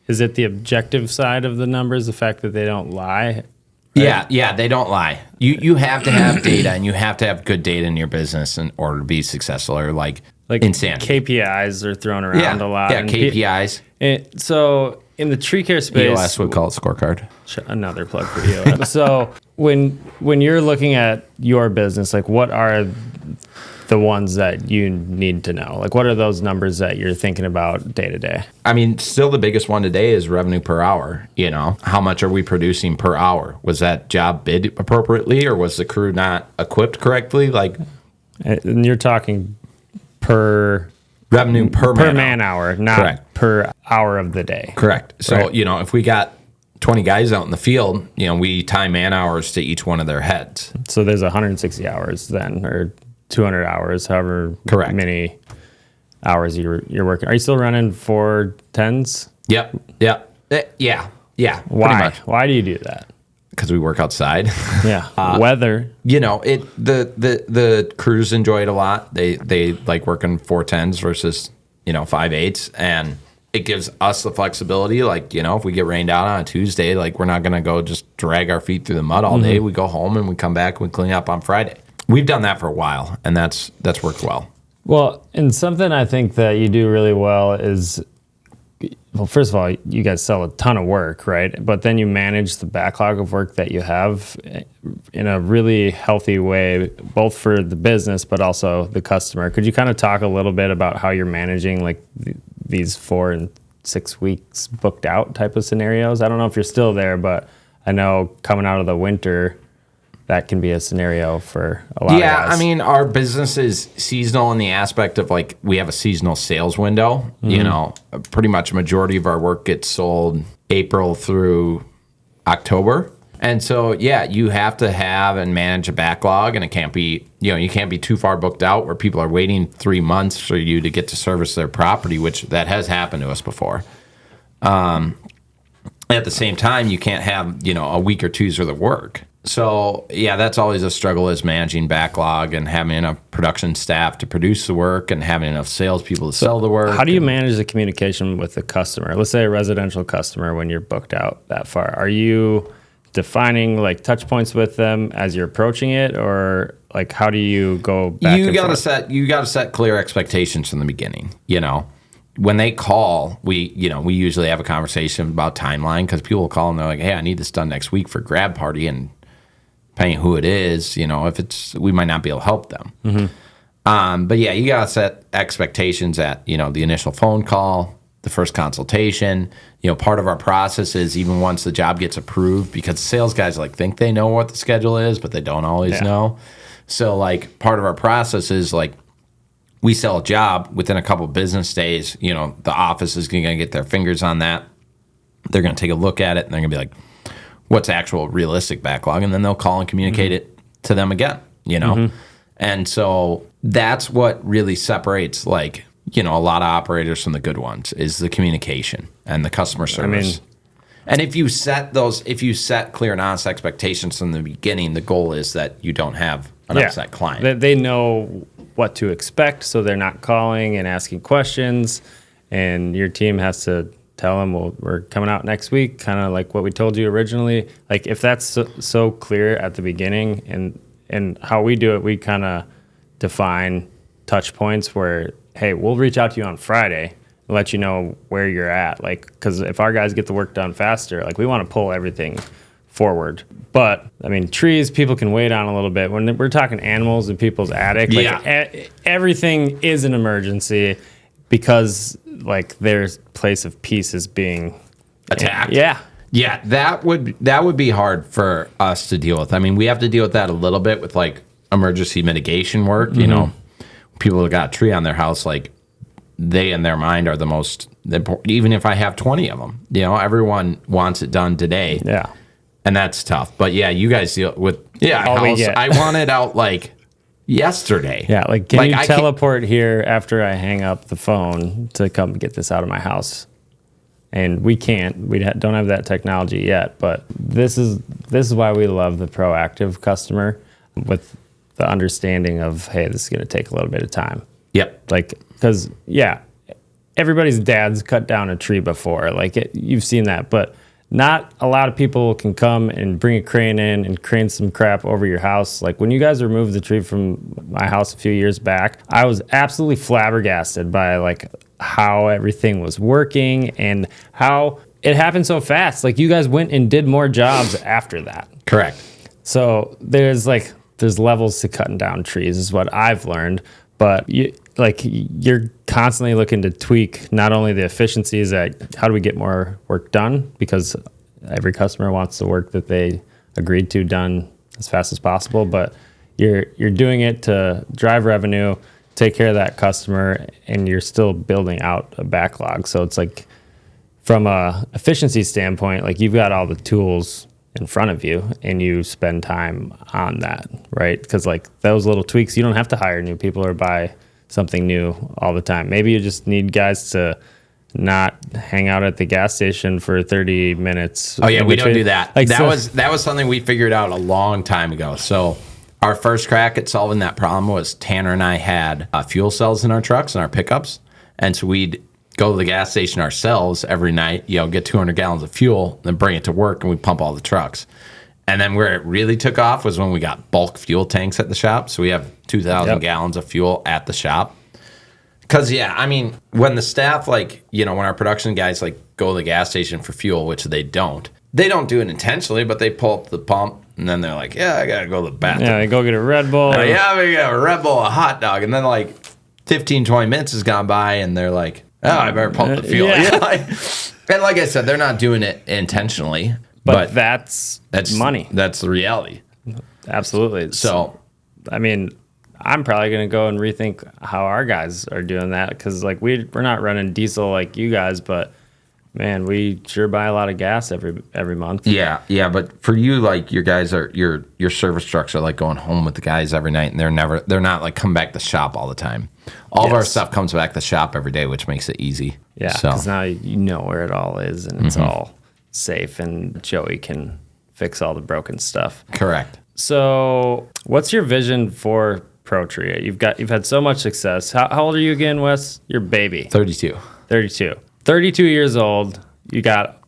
is it the objective side of the numbers, the fact that they don't lie? Right? Yeah, they don't lie. You have to have data, and you have to have good data in your business in order to be successful, or like insanity. KPIs are thrown around a lot. Yeah, KPIs. So in the tree care space, EOS would call it scorecard. Another plug for EOS. So when you're looking at your business, like, what are the ones that you need to know? Like, what are those numbers that you're thinking about day to day? I mean, still the biggest one today is revenue per hour. How much are we producing per hour? Was that job bid appropriately, or was the crew not equipped correctly? Like, and you're talking per revenue per man hour, not correct. Per hour of the day. Correct. So, right. If we got 20 guys out in the field, we tie man hours to each one of their heads. So there's 160 hours then, or 200 hours, however correct. Many hours you're working. Are you still running 410s? Yep. Yeah. Why do you do that? Because we work outside. Yeah. Weather. The crews enjoy it a lot. They like working 410s versus 5/8s, and it gives us the flexibility. Like, if we get rained out on a Tuesday, like, we're not gonna go just drag our feet through the mud all day. We go home and we come back and we clean up on Friday. We've done that for a while, and that's worked well. Well, and something I think that you do really well is, well, first of all, you guys sell a ton of work, right? But then you manage the backlog of work that you have in a really healthy way, both for the business, but also the customer. Could you kind of talk a little bit about how you're managing like these 4 and 6 weeks booked out type of scenarios? I don't know if you're still there, but I know coming out of the winter, that can be a scenario for a lot of guys. Yeah, I mean, our business is seasonal in the aspect of, like, we have a seasonal sales window. Pretty much a majority of our work gets sold April through October. And so, yeah, you have to have and manage a backlog, and it can't be, you can't be too far booked out where people are waiting 3 months for you to get to service their property, which that has happened to us before. At the same time, you can't have, a week or two's worth of work. So, yeah, that's always a struggle, is managing backlog and having enough production staff to produce the work and having enough salespeople to sell the work. How do you manage the communication with the customer? Let's say a residential customer, when you're booked out that far. Are you defining like touch points with them as you're approaching it, or like how do you go back and forth? You got to set clear expectations from the beginning. When they call, we usually have a conversation about timeline, because people will call and they're like, "Hey, I need this done next week for grad party," and depending who it is, if we might not be able to help them. But yeah, you gotta set expectations at the initial phone call, the first consultation. Part of our process is, even once the job gets approved, because sales guys think they know what the schedule is, but they don't always know. So like, part of our process is like, we sell a job within a couple business days. The office is gonna get their fingers on that. They're gonna take a look at it, and they're gonna be like, what's actual realistic backlog, and then they'll call and communicate it to them again, And so that's what really separates, like, a lot of operators from the good ones, is the communication and the customer service. And if you set clear and honest expectations from the beginning, the goal is that you don't have an upset client. They know what to expect, so they're not calling and asking questions, and your team has to tell them, well, we're coming out next week, kind of like what we told you originally. Like, if that's so clear at the beginning, and how we do it, we kind of define touch points where, hey, we'll reach out to you on Friday and let you know where you're at. Like, because if our guys get the work done faster, like, we want to pull everything forward. But I mean, trees, people can wait on a little bit. When we're talking animals in people's attic, everything is an emergency, because like their place of peace is being attacked. Yeah. Yeah, that would be hard for us to deal with. I mean, we have to deal with that a little bit with like emergency mitigation work. You know, people that got a tree on their house, like they in their mind are the most important. Even if I have 20 of them, you know, everyone wants it done today. Yeah. And that's tough. But yeah, you guys deal with I want it out like yesterday. Yeah, like can you teleport here after I hang up the phone to come get this out of my house? And we can't. We don't have that technology yet. But this is why we love the proactive customer with the understanding of, hey, this is going to take a little bit of time. Yep. Like, because everybody's dad's cut down a tree before. Like you've seen that, but not a lot of people can come and bring a crane in and crane some crap over your house. Like when you guys removed the tree from my house a few years back, I was absolutely flabbergasted by like how everything was working and how it happened so fast. Like you guys went and did more jobs after that. Correct. So there's levels to cutting down trees is what I've learned. But you're constantly looking to tweak not only the efficiencies at how do we get more work done, because every customer wants the work that they agreed to done as fast as possible, but you're doing it to drive revenue, take care of that customer, and you're still building out a backlog. So it's like from a efficiency standpoint, like you've got all the tools in front of you and you spend time on that, right? Because like those little tweaks, you don't have to hire new people or buy something new all the time. Maybe you just need guys to not hang out at the gas station for 30 minutes. Oh yeah, we don't do that. Like, that was something we figured out a long time ago. So our first crack at solving that problem was Tanner and I had fuel cells in our trucks and our pickups, and so we'd go to the gas station ourselves every night, you know, get 200 gallons of fuel, then bring it to work, and we pump all the trucks. And then where it really took off was when we got bulk fuel tanks at the shop. So we have 2,000 gallons of fuel at the shop. Because, I mean, when the staff, like, you know, when our production guys, like, go to the gas station for fuel, which they don't do it intentionally, but they pull up the pump, and then they're like, I got to go to the bathroom. Yeah, they go get a Red Bull. We got a Red Bull, a hot dog. And then, like, 15, 20 minutes has gone by, and they're like, I better pump the fuel. Yeah. And like I said, they're not doing it intentionally. But that's money. That's the reality. Absolutely. So, I mean, I'm probably going to go and rethink how our guys are doing that, because like we're not running diesel like you guys, but man, we sure buy a lot of gas every month. Yeah. But for you, like your guys are your service trucks are like going home with the guys every night, and they're not like come back to shop all the time. All of our stuff comes back to shop every day, which makes it easy. Yeah, because now you know where it all is, and it's all safe, and Joey can fix all the broken stuff. Correct. So, what's your vision for ProTree? You've had so much success. How old are you again, Wes? You're baby. 32. 32 years old. You got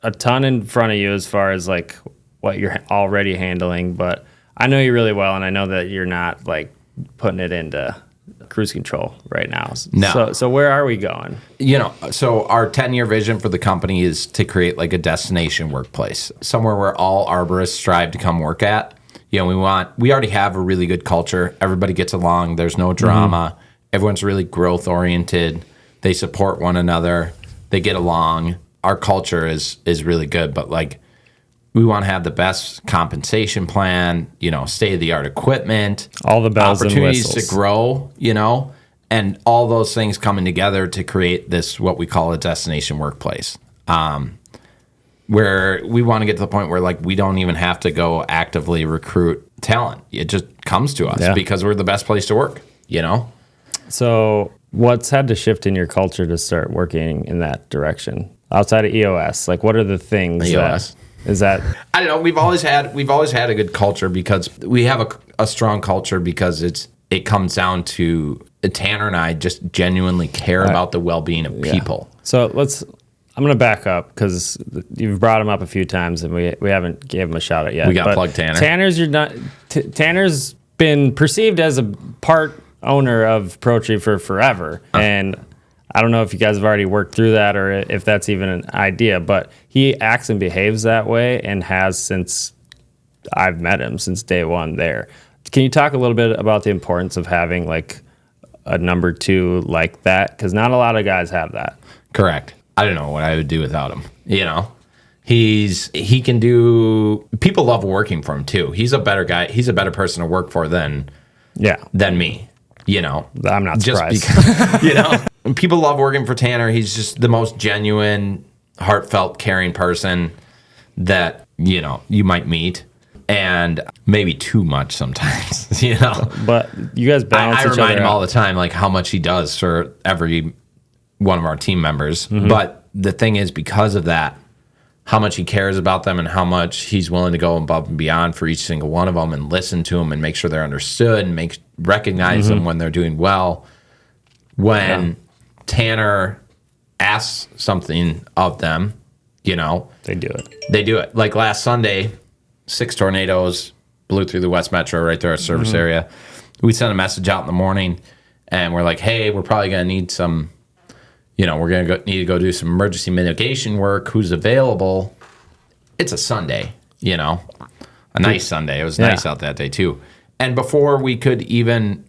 a ton in front of you as far as like what you're already handling, but I know you really well, and I know that you're not like putting it into cruise control right now. No. So where are we going? You know, so our 10-year vision for the company is to create like a destination workplace, somewhere where all arborists strive to come work at. You know, we already have a really good culture. Everybody gets along. There's no drama. Everyone's really growth oriented. They support one another. They get along. Our culture is really good, but like we want to have the best compensation plan, you know, state-of-the-art equipment, all the bells and opportunities whistles to grow, you know, and all those things coming together to create this, what we call a destination workplace, where we want to get to the point where like we don't even have to go actively recruit talent. It just comes to us because we're the best place to work, you know? So what's had to shift in your culture to start working in that direction outside of EOS? Like what are the things EOS? Is that I don't know. We've always had a good culture because we have a strong culture because it comes down to Tanner and I just genuinely care about the well-being of people. So I'm going to back up because you've brought him up a few times and we haven't gave him a shout out yet. We got to plug Tanner. Tanner's been perceived as a part owner of ProTree for forever, and I don't know if you guys have already worked through that or if that's even an idea, but he acts and behaves that way and has since I've met him, since day one there. Can you talk a little bit about the importance of having like a number two like that? Because not a lot of guys have that. Correct. I don't know what I would do without him, you know? He can do. People love working for him too. He's a better guy. He's a better person to work for than me. You know, I'm not surprised. Because, people love working for Tanner. He's just the most genuine, heartfelt, caring person that you might meet, and maybe too much sometimes. But you guys balance each other. I remind him all the time like how much he does for every one of our team members. But the thing is, because of that, how much he cares about them and how much he's willing to go above and beyond for each single one of them and listen to them and make sure they're understood and recognize them when they're doing well. When Tanner asks something of them, they do it. They do it. Like last Sunday, 6 tornadoes blew through the West Metro right there, our service area. We sent a message out in the morning and we're like, hey, we're probably going to need some we're going to need to go do some emergency mitigation work. Who's available? It's a Sunday, a nice Sunday. It was nice out that day too. And before we could even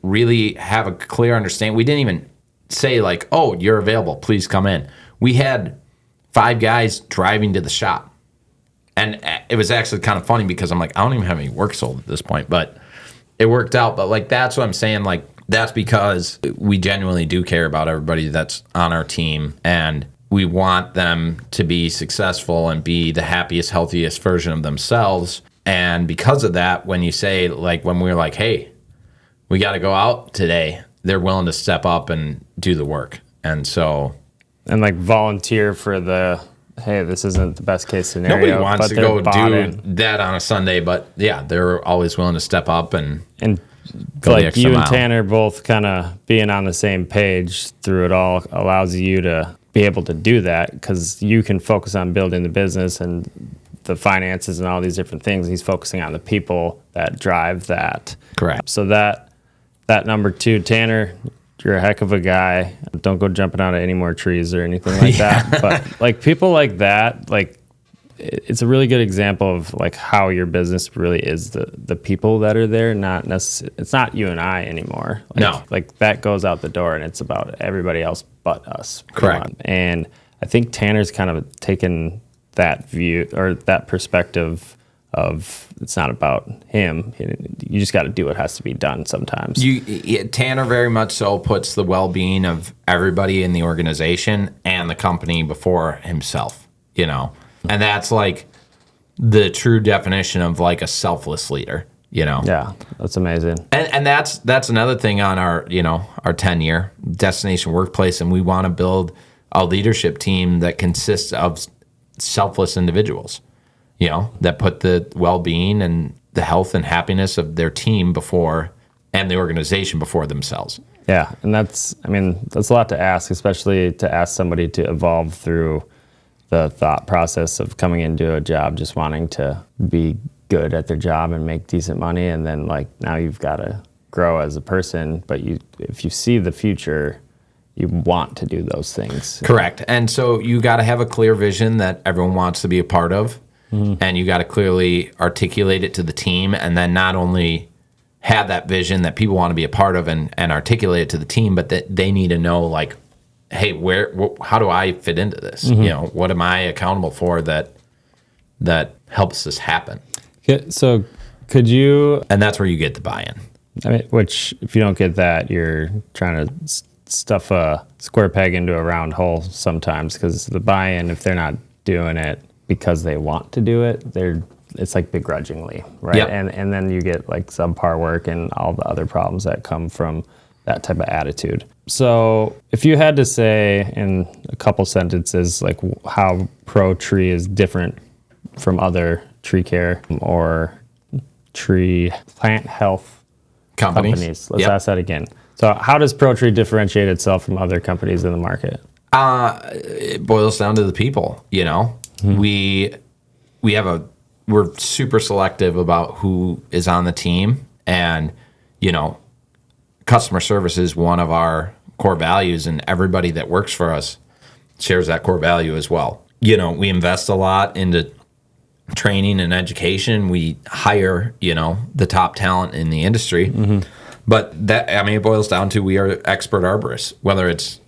really have a clear understanding, we didn't even say oh, you're available. Please come in. We had 5 guys driving to the shop. And it was actually kind of funny because I'm like, I don't even have any work sold at this point, but it worked out. But that's what I'm saying. That's because we genuinely do care about everybody that's on our team, and we want them to be successful and be the happiest, healthiest version of themselves. And because of that, when you say, when we're like, hey, we got to go out today, they're willing to step up and do the work. And so... And volunteer for the, hey, this isn't the best case scenario. Nobody wants to go do that on a Sunday, but yeah, they're always willing to step up and go the extra you mile. And Tanner both kind of being on the same page through it all allows you to be able to do that because you can focus on building the business and the finances and all these different things. He's focusing on the people that drive that. Correct. So that number 2, Tanner, you're a heck of a guy. Don't go jumping out of any more trees or anything like that. But people like that, it's a really good example of how your business really is the people that are there. Not necessarily, it's not you and I anymore. No, that goes out the door, and it's about everybody else but us. Correct. And I think Tanner's kind of taken that view or that perspective of it's not about him. You just got to do what has to be done sometimes. Tanner very much so puts the well-being of everybody in the organization and the company before himself, And that's the true definition of a selfless leader, Yeah, that's amazing. And that's another thing on our, our 10-year destination workplace. And we want to build a leadership team that consists of selfless individuals. That put the well-being and the health and happiness of their team before and the organization before themselves. Yeah, and that's a lot to ask, especially to ask somebody to evolve through the thought process of coming into a job just wanting to be good at their job and make decent money, and then now you've got to grow as a person, but if you see the future, you want to do those things. Correct. And so you got to have a clear vision that everyone wants to be a part of. And you got to clearly articulate it to the team, and then not only have that vision that people want to be a part of and articulate it to the team, but that they need to know hey, how do I fit into this? What am I accountable for that helps this happen? So could you... And that's where you get the buy-in. Which if you don't get that, you're trying to stuff a square peg into a round hole sometimes, because the buy-in, if they're not doing it because they want to do it, it's begrudgingly, right? Yep. And then you get subpar work and all the other problems that come from that type of attitude. So if you had to say in a couple sentences how ProTree is different from other tree care or tree plant health companies. Let's ask that again. So how does ProTree differentiate itself from other companies in the market? It boils down to the people, We're super selective about who is on the team, and customer service is one of our core values, and everybody that works for us shares that core value as well. We invest a lot into training and education. We hire, the top talent in the industry. But it boils down to we are expert arborists, whether it's,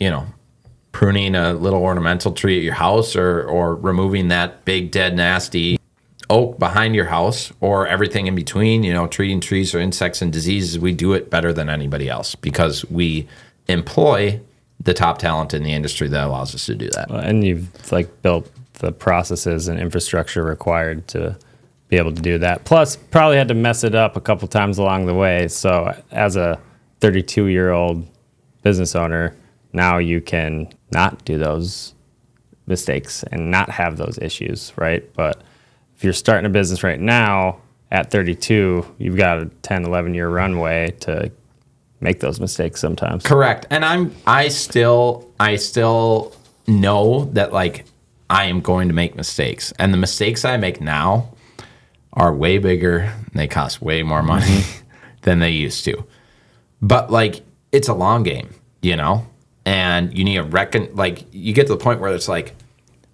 pruning a little ornamental tree at your house, or removing that big, dead, nasty oak behind your house, or everything in between, treating trees for insects and diseases, we do it better than anybody else because we employ the top talent in the industry that allows us to do that. And you've built the processes and infrastructure required to be able to do that. Plus, probably had to mess it up a couple times along the way. So as a 32-year-old business owner, now you can not do those mistakes and not have those issues, right? But if you're starting a business right now at 32, you've got a 10, 11-year runway to make those mistakes sometimes. Correct. And I still know that I am going to make mistakes. And the mistakes I make now are way bigger and they cost way more money than they used to. But it's a long game, and you need to you get to the point where it's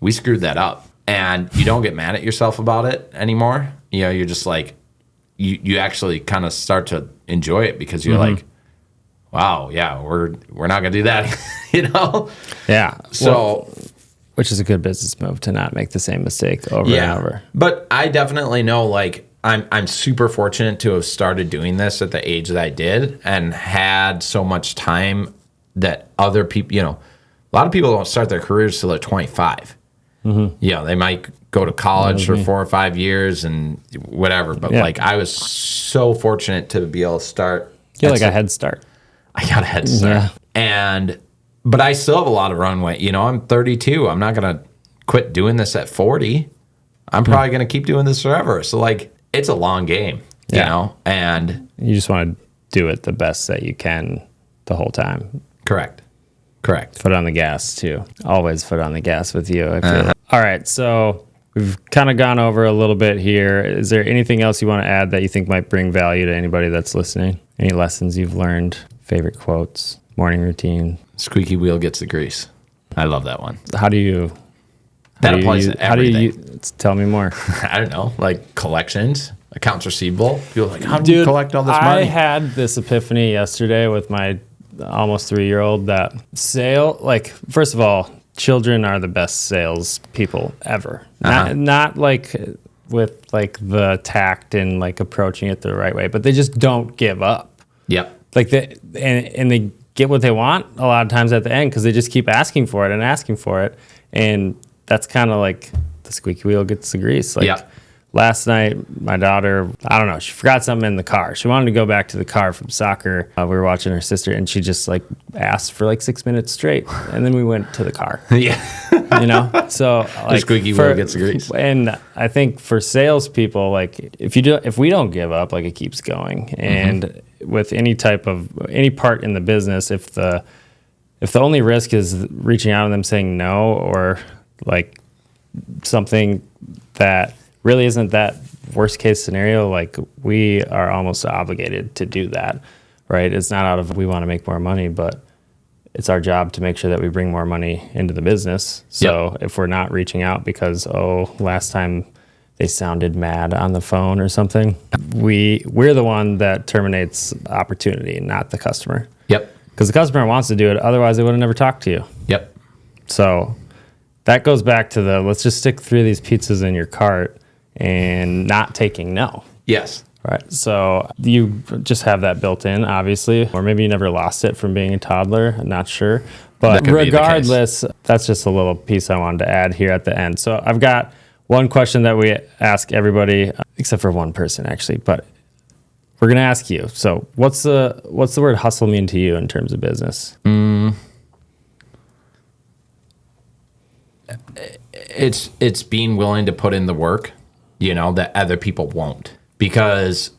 we screwed that up, and you don't get mad at yourself about it anymore. You're just you actually kind of start to enjoy it because you're wow, yeah, we're not gonna do that, Yeah. So, which is a good business move to not make the same mistake over and over. But I definitely know I'm super fortunate to have started doing this at the age that I did and had so much time that other people, a lot of people don't start their careers till they're 25. They might go to college for 4 or 5 years and whatever. But I was so fortunate to be able to start. You had a head start. I got a head start. Yeah. But I still have a lot of runway. I'm 32. I'm not going to quit doing this at 40. I'm probably going to keep doing this forever. So it's a long game, and you just want to do it the best that you can the whole time. Correct. Foot on the gas too. Always foot on the gas with you, I feel. All right. So we've kind of gone over a little bit here. Is there anything else you want to add that you think might bring value to anybody that's listening? Any lessons you've learned? Favorite quotes? Morning routine? Squeaky wheel gets the grease. I love that one. How do you... That applies to everything. How do you... Tell me more. I don't know. Collections, accounts receivable. People are how do you collect all this money? I had this epiphany yesterday with my almost 3-year-old that first of all, children are the best sales people ever. Not with the tact and approaching it the right way, but they just don't give up. Yep. And they get what they want a lot of times at the end because they just keep asking for it. And that's kind of the squeaky wheel gets the grease. Last night, my daughter, I don't know, she forgot something in the car. She wanted to go back to the car from soccer. We were watching her sister, and she just asked for 6 minutes straight. And then we went to the car. Yeah. So the squeaky wheel gets the grease. And I think for salespeople, if we don't give up, it keeps going. And with any part in the business, if the only risk is reaching out and them saying no, or something that really isn't that worst case scenario, we are almost obligated to do that, right? It's not out of we want to make more money, but it's our job to make sure that we bring more money into the business. So if we're not reaching out because, last time they sounded mad on the phone or something, we're the one that terminates opportunity, not the customer. Yep. Because the customer wants to do it, otherwise they would have never talked to you. Yep. So that goes back to let's just stick 3 of these pizzas in your cart and not taking no. Yes. Right. So you just have that built in, obviously, or maybe you never lost it from being a toddler. I'm not sure. But regardless, that's just a little piece I wanted to add here at the end. So I've got one question that we ask everybody, except for one person actually, but we're going to ask you. So what's the word hustle mean to you in terms of business? It's being willing to put in the work, that other people won't, because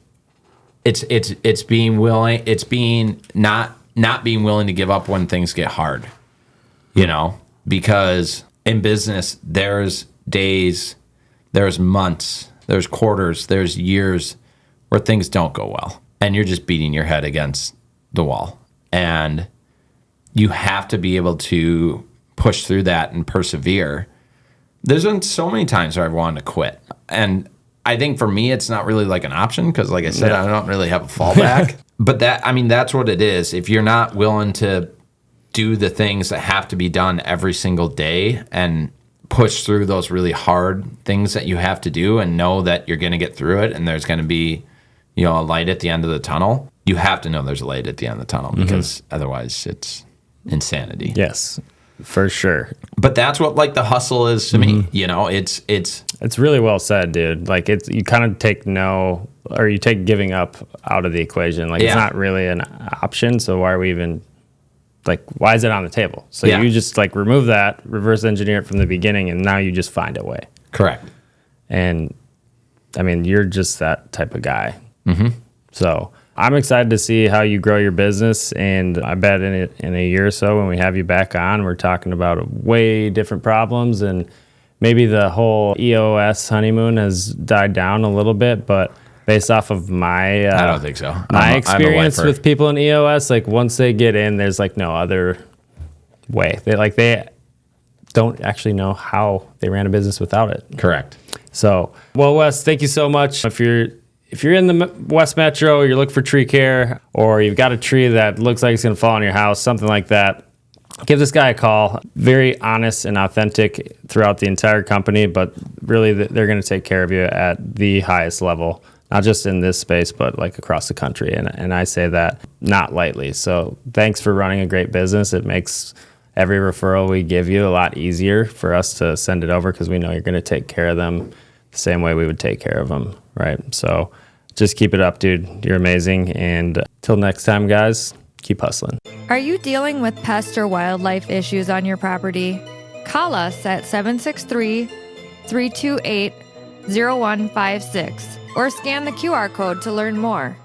it's being willing, it's being not being willing to give up when things get hard, because in business, there's days, there's months, there's quarters, there's years where things don't go well and you're just beating your head against the wall, and you have to be able to push through that and persevere. There's been so many times where I've wanted to quit. And I think for me, it's not really an option because, like I said, I don't really have a fallback. But that's what it is. If you're not willing to do the things that have to be done every single day and push through those really hard things that you have to do and know that you're going to get through it and there's going to be, a light at the end of the tunnel. You have to know there's a light at the end of the tunnel because otherwise it's insanity. Yes, for sure. But that's what like the hustle is to me. It's really well said, dude. Like you kind of take giving up out of the equation. Like it's not really an option. So why are we even why is it on the table? So you just remove that, reverse engineer it from the beginning, and now you just find a way. Correct. And I mean, you're just that type of guy. So I'm excited to see how you grow your business, and I bet in a year or so when we have you back on, we're talking about way different problems, and maybe the whole EOS honeymoon has died down a little bit, but based off of my I don't think so. My experience with people in EOS, once they get in, there's no other way. They don't actually know how they ran a business without it. Correct. So, well, Wes, thank you so much. If you're in the West Metro, you're looking for tree care, or you've got a tree that looks like it's going to fall on your house, something like that, give this guy a call. Very honest and authentic throughout the entire company, but really they're going to take care of you at the highest level, not just in this space, but across the country. And I say that not lightly. So thanks for running a great business. It makes every referral we give you a lot easier for us to send it over because we know you're going to take care of them the same way we would take care of them, right? So just keep it up, dude. You're amazing. And till next time, guys, keep hustling. Are you dealing with pest or wildlife issues on your property? Call us at 763-328-0156 or scan the QR code to learn more.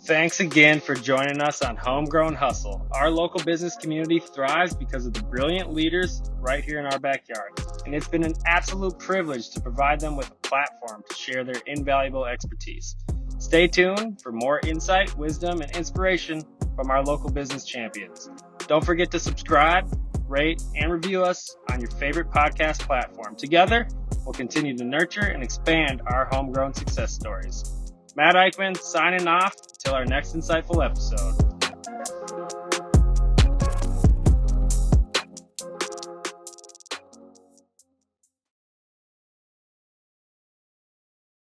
Thanks again for joining us on Homegrown Hustle. Our local business community thrives because of the brilliant leaders right here in our backyard. And it's been an absolute privilege to provide them with a platform to share their invaluable expertise. Stay tuned for more insight, wisdom, and inspiration from our local business champions. Don't forget to subscribe, rate, and review us on your favorite podcast platform. Together, we'll continue to nurture and expand our homegrown success stories. Matt Eickman signing off until our next insightful episode.